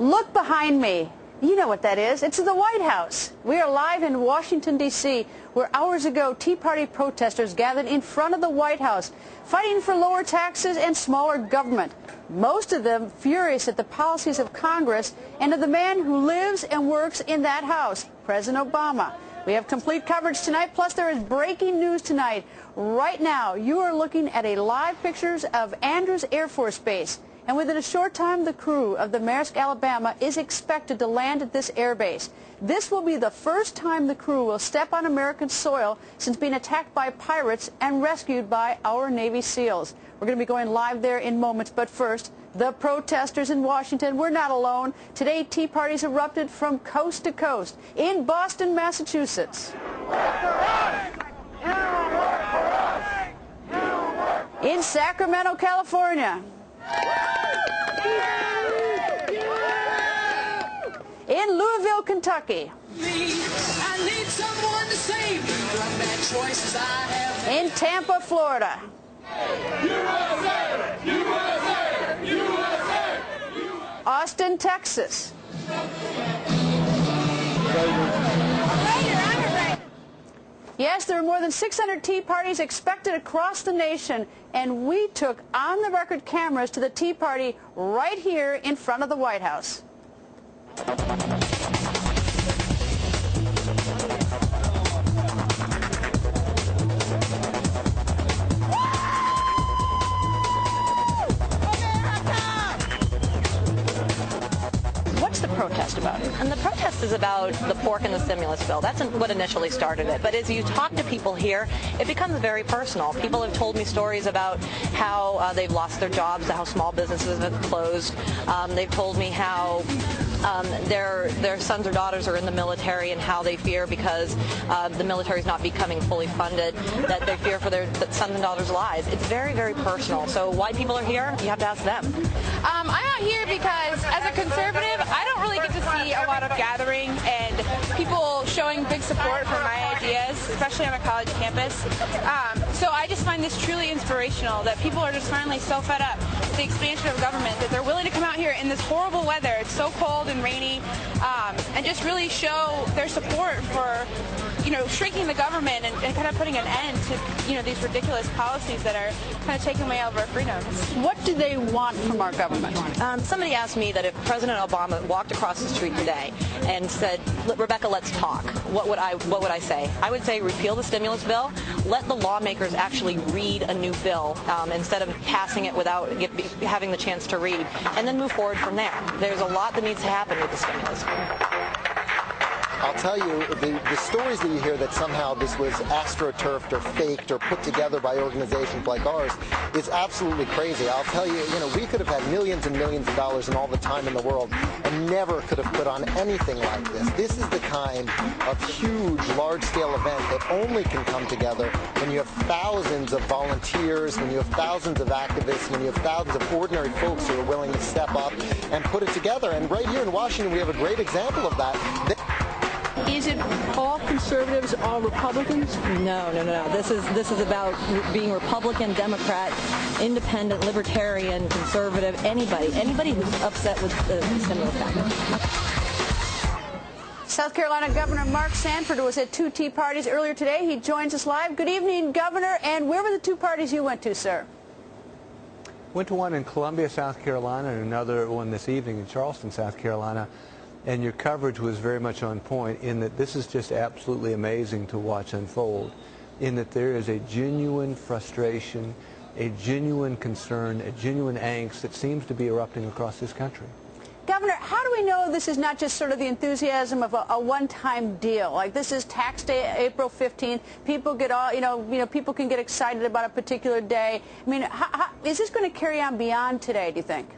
Look behind me. You know what that is. It's the White House. We are live in Washington, D.C., where hours ago Tea Party protesters gathered in front of the White House, fighting for lower taxes and smaller government. Most of them furious at the policies of Congress and of the man who lives and works in that house, President Obama. We have complete coverage tonight, plus there is breaking news tonight. Right now, you are looking at a live pictures of Andrews Air Force Base. And within a short time, the crew of the Maersk, Alabama is expected to land at this air base. This will be the first time the crew will step on American soil since being attacked by pirates and rescued by our Navy SEALs. We're going to be going live there in moments, but first, the protesters in Washington were not alone. Today, Tea Parties erupted from coast to coast in Boston, Massachusetts, in Sacramento, California, in Louisville, Kentucky, in Tampa, Florida, Austin, Texas, yes, there are more than 600 Tea Parties expected across the nation, and we took on-the-record cameras to the Tea Party right here in front of the White House. What's the protest about? And the protest is about the pork and the stimulus bill. That's what initially started it. But as you talk to people here, it becomes very personal. People have told me stories about how they've lost their jobs, how small businesses have closed. They've told me how their sons or daughters are in the military and how they fear because the military is not becoming fully funded, that they fear for their sons and daughters' lives. It's very, very personal. So why people are here, you have to ask them. I'm out here because as a conservative, I don't really get to see a lot of gathering and people showing big support for my ideas, especially on a college campus. So I just find this truly inspirational that people are just finally so fed up with the expansion of government that they're willing to come out here in this horrible weather. It's so cold and rainy, and just really show their support for, shrinking the government and kind of putting an end to, these ridiculous policies that are kind of taking away all of our freedoms. What do they want from our government? Somebody asked me that if President Obama walked across the street today and said, "Rebecca, let's talk," what would I say? I would say repeal the stimulus bill, let the lawmakers actually read a new bill instead of passing it without having the chance to read, and then move forward from there. There's a lot that needs to happen with the stimulus. I'll tell you, the stories that you hear that somehow this was astroturfed or faked or put together by organizations like ours is absolutely crazy. I'll tell you, we could have had millions and millions of dollars and all the time in the world and never could have put on anything like this. This is the kind of huge, large-scale event that only can come together when you have thousands of volunteers, when you have thousands of activists, when you have thousands of ordinary folks who are willing to step up and put it together. And right here in Washington, we have a great example of that. Is it all conservatives, all Republicans? No. This is about being Republican, Democrat, independent, libertarian, conservative, anybody who's upset with the stimulus package. South Carolina Governor Mark Sanford was at two Tea Parties earlier today. He joins us live. Good evening, Governor. And where were the two parties you went to, sir? Went to one in Columbia, South Carolina, and another one this evening in Charleston, South Carolina. And your coverage was very much on point in that this is just absolutely amazing to watch unfold, in that there is a genuine frustration, a genuine concern, a genuine angst that seems to be erupting across this country. Governor, how do we know this is not just sort of the enthusiasm of a one-time deal? Like, this is tax day, April 15th. People get all, people can get excited about a particular day. I mean, is this going to carry on beyond today, do you think?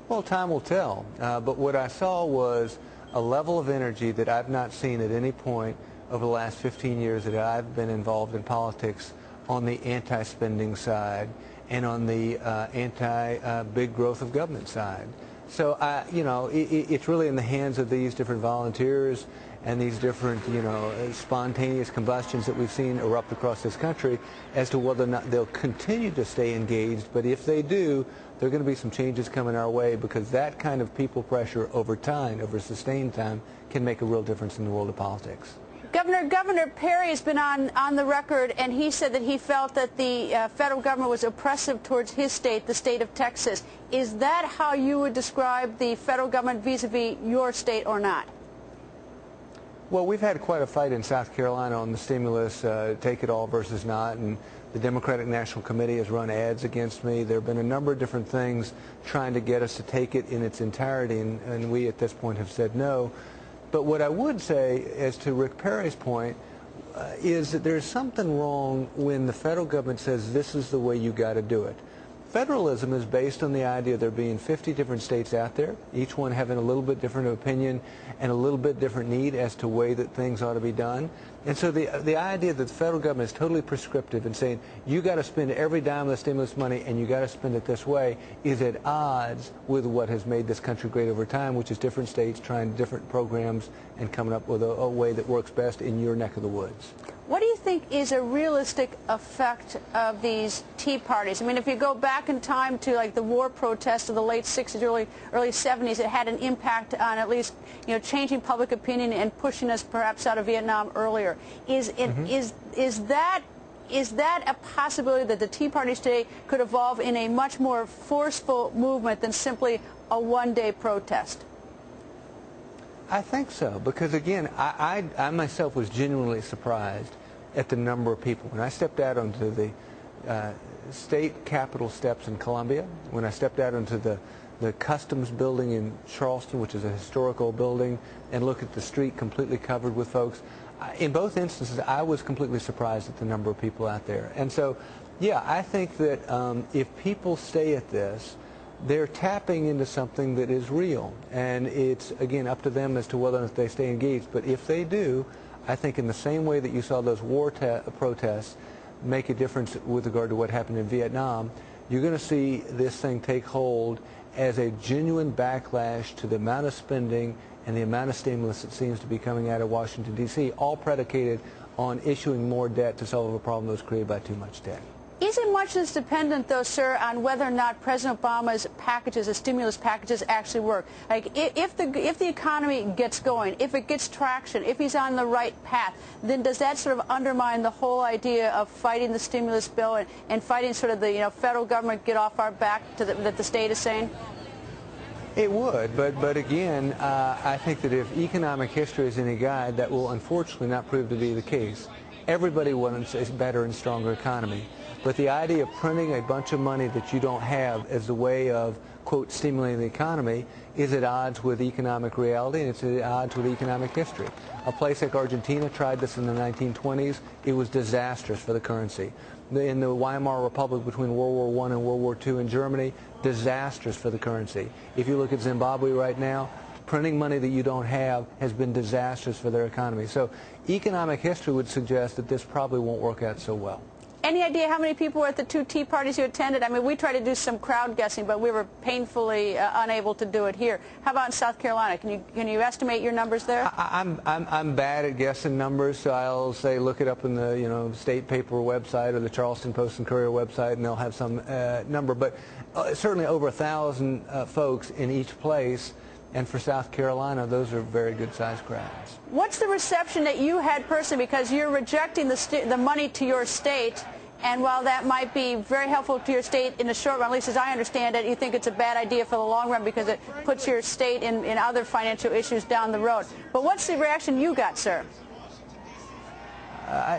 Well, time will tell. But what I saw was a level of energy that I've not seen at any point over the last 15 years that I've been involved in politics on the anti-spending side and on the anti-big growth of government side. So, you know, it's really in the hands of these different volunteers and these different, you know, spontaneous combustions that we've seen erupt across this country as to whether or not they'll continue to stay engaged. But if they do, there are going to be some changes coming our way, because that kind of people pressure over time, over sustained time, can make a real difference in the world of politics. Governor Perry has been on the record, and he said that he felt that the federal government was oppressive towards his state, the state of Texas. Is that how you would describe the federal government vis-a-vis your state, or not? Well, we've had quite a fight in South Carolina on the stimulus, take it all versus not, and the Democratic National Committee has run ads against me. There have been a number of different things trying to get us to take it in its entirety, and we at this point have said no. But what I would say, as to Rick Perry's point, is that there's something wrong when the federal government says this is the way you got to do it. Federalism is based on the idea there being 50 different states out there, each one having a little bit different opinion and a little bit different need as to the way that things ought to be done. And so the idea that the federal government is totally prescriptive and saying you got to spend every dime of the stimulus money and you got to spend it this way is at odds with what has made this country great over time, which is different states trying different programs and coming up with a way that works best in your neck of the woods. What do you think is a realistic effect of these Tea Parties? I mean, if you go back in time to like the war protests of the late 60s, early 70s, it had an impact on at least, you know, changing public opinion and pushing us perhaps out of Vietnam earlier. Is that a possibility that the Tea Party today could evolve in a much more forceful movement than simply a one-day protest? I think so, because again, I myself was genuinely surprised at the number of people. When I stepped out onto the state capitol steps in Columbia, when I stepped out onto the customs building in Charleston, which is a historical building, and looked at the street completely covered with folks, in both instances, I was completely surprised at the number of people out there. And so, yeah, I think that if people stay at this, they're tapping into something that is real, and it's, again, up to them as to whether or not they stay engaged. But if they do, I think in the same way that you saw those war protests make a difference with regard to what happened in Vietnam, you're going to see this thing take hold as a genuine backlash to the amount of spending and the amount of stimulus that seems to be coming out of Washington, D.C., all predicated on issuing more debt to solve a problem that was created by too much debt. Isn't much of this dependent, though, sir, on whether or not President Obama's packages, the stimulus packages, actually work? Like, if the economy gets going, if it gets traction, if he's on the right path, then does that sort of undermine the whole idea of fighting the stimulus bill and fighting sort of the, you know, federal government get off our back that the state is saying? It would, but again, I think that if economic history is any guide, that will unfortunately not prove to be the case. Everybody wants a better and stronger economy. But the idea of printing a bunch of money that you don't have as a way of, quote, stimulating the economy is at odds with economic reality, and it's at odds with economic history. A place like Argentina tried this in the 1920s. It was disastrous for the currency. In the Weimar Republic between World War I and World War II in Germany, disastrous for the currency. If you look at Zimbabwe right now, printing money that you don't have has been disastrous for their economy. So economic history would suggest that this probably won't work out so well. Any idea how many people were at the two Tea Parties you attended? I mean, we tried to do some crowd guessing, but we were painfully unable to do it here. How about in South Carolina? Can you estimate your numbers there? I'm bad at guessing numbers, so I'll say look it up in the state paper website or the Charleston Post and Courier website, and they'll have some number. But certainly over 1,000 folks in each place. And for South Carolina, those are very good-sized crowds. What's the reception that you had personally? Because you're rejecting the money to your state, and while that might be very helpful to your state in the short run, at least as I understand it, you think it's a bad idea for the long run because it puts your state in other financial issues down the road. But what's the reaction you got, sir?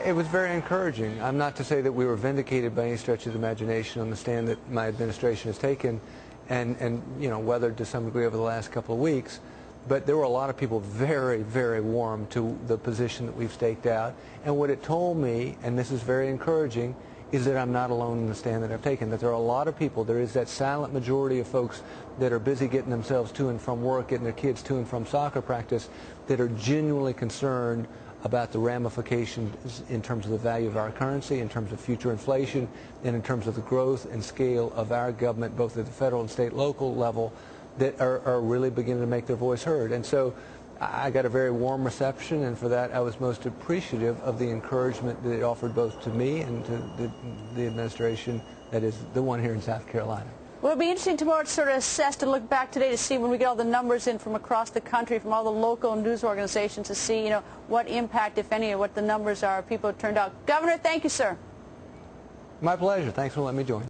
It was very encouraging. I'm not to say that we were vindicated by any stretch of the imagination on the stand that my administration has taken and weathered to some degree over the last couple of weeks. But there were a lot of people very, very warm to the position that we've staked out. And what it told me, and this is very encouraging, is that I'm not alone in the stand that I've taken, that there are a lot of people, there is that silent majority of folks that are busy getting themselves to and from work, getting their kids to and from soccer practice, that are genuinely concerned about the ramifications in terms of the value of our currency, in terms of future inflation, and in terms of the growth and scale of our government, both at the federal and state local level, that are really beginning to make their voice heard. And so I got a very warm reception, and for that I was most appreciative of the encouragement that it offered both to me and to the administration, that is the one here in South Carolina. Well, it'll be interesting tomorrow to sort of assess, to look back today to see when we get all the numbers in from across the country, from all the local news organizations, to see, what impact, if any, what the numbers are, people have turned out. Governor, thank you, sir. My pleasure. Thanks for letting me join.